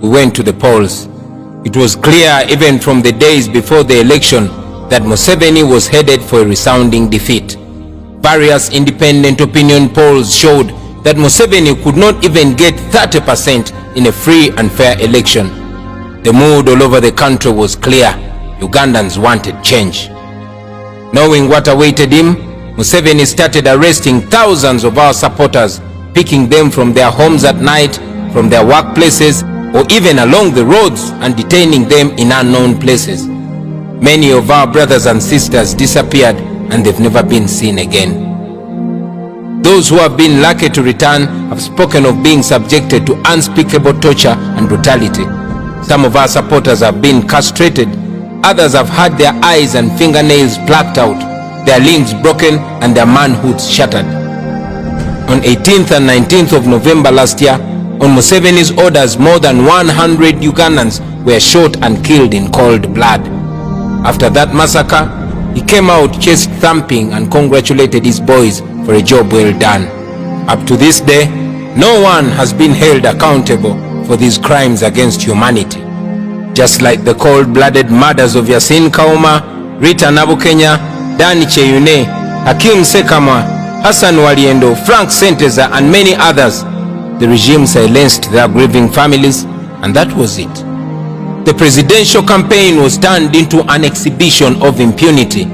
we went to the polls. It was clear even from the days before the election that Museveni was headed for a resounding defeat. Various independent opinion polls showed that Museveni could not even get 30% in a free and fair election. The mood all over the country was clear. Ugandans wanted change. Knowing what awaited him, Museveni started arresting thousands of our supporters, picking them from their homes at night, from their workplaces, or even along the roads, and detaining them in unknown places. Many of our brothers and sisters disappeared and they've never been seen again. Those who have been lucky to return have spoken of being subjected to unspeakable torture and brutality. Some of our supporters have been castrated. Others have had their eyes and fingernails plucked out, their limbs broken and their manhoods shattered. On 18th and 19th of November last year, on Museveni's orders, more than 100 Ugandans were shot and killed in cold blood. After that massacre, he came out chest thumping and congratulated his boys for a job well done. Up to this day, no one has been held accountable for these crimes against humanity. Just like the cold-blooded murders of Yasin Kauma, Rita Nabukenya, Dani Cheyune, Hakim Sekamwa, Hassan Waliendo, Frank Senteza, and many others, the regime silenced their grieving families, and that was it. The presidential campaign was turned into an exhibition of impunity.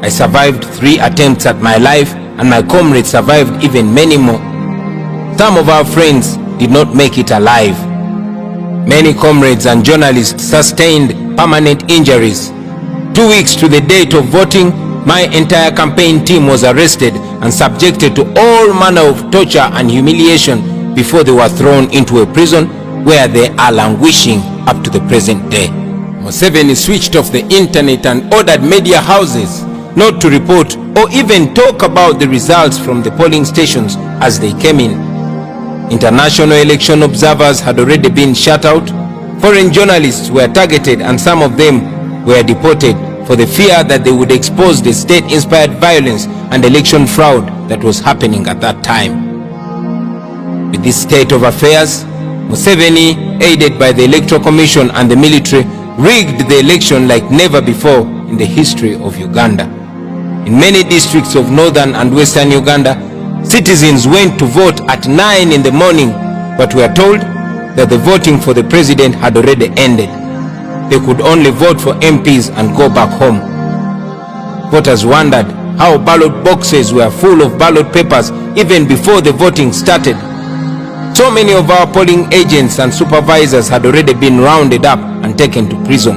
I survived 3 attempts at my life, and my comrades survived even many more. Some of our friends did not make it alive. Many comrades and journalists sustained permanent injuries. 2 weeks to the date of voting, my entire campaign team was arrested and subjected to all manner of torture and humiliation before they were thrown into a prison where they are languishing up to the present day. Museveni switched off the internet and ordered media houses not to report or even talk about the results from the polling stations as they came in. International election observers had already been shut out. Foreign journalists were targeted and some of them were deported for the fear that they would expose the state-inspired violence and election fraud that was happening at that time. With this state of affairs, Museveni, aided by the Electoral Commission and the military, rigged the election like never before in the history of Uganda. In many districts of northern and western Uganda, citizens went to vote at 9 in the morning, but were told that the voting for the president had already ended. They could only vote for MPs and go back home. Voters wondered how ballot boxes were full of ballot papers even before the voting started. So many of our polling agents and supervisors had already been rounded up and taken to prison.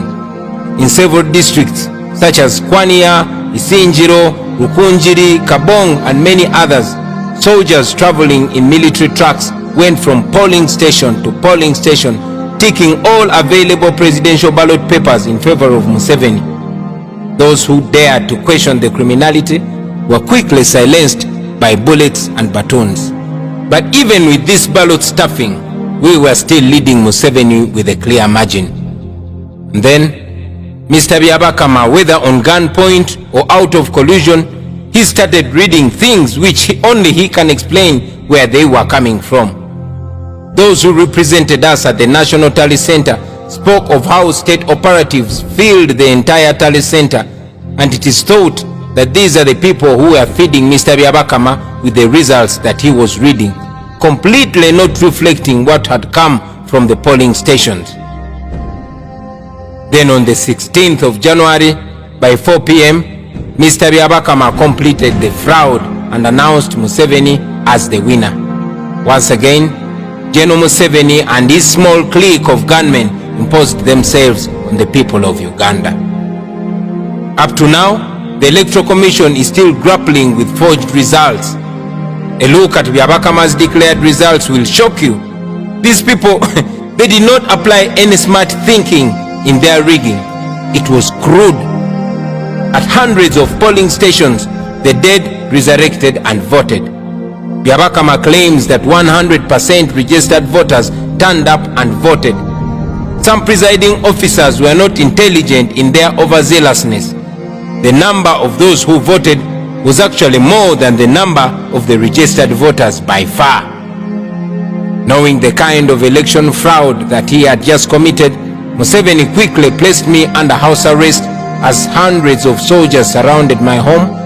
In several districts such as Kwaniya, Isinjiro, Rukunjiri, Kabong, and many others, soldiers traveling in military trucks went from polling station to polling station, taking all available presidential ballot papers in favor of Museveni. Those who dared to question the criminality were quickly silenced by bullets and batons. But even with this ballot stuffing, we were still leading Museveni with a clear margin. And then, Mr. Byabakama, whether on gunpoint or out of collusion, he started reading things which only he can explain where they were coming from. Those who represented us at the National Tally Center spoke of how state operatives filled the entire Tally Center, and it is thought that these are the people who were feeding Mr. Byabakama with the results that he was reading, completely not reflecting what had come from the polling stations. Then on the 16th of January, by 4 p.m., Mr. Byabakama completed the fraud and announced Museveni as the winner. Once again, General Museveni and his small clique of gunmen imposed themselves on the people of Uganda. Up to now, the Electoral Commission is still grappling with forged results. A look at Byabakama's declared results will shock you. These people, they did not apply any smart thinking in their rigging. It was crude. At hundreds of polling stations, the dead resurrected and voted. Byabakama claims that 100% registered voters turned up and voted. Some presiding officers were not intelligent in their overzealousness. The number of those who voted was actually more than the number of the registered voters by far. Knowing the kind of election fraud that he had just committed, Museveni quickly placed me under house arrest as hundreds of soldiers surrounded my home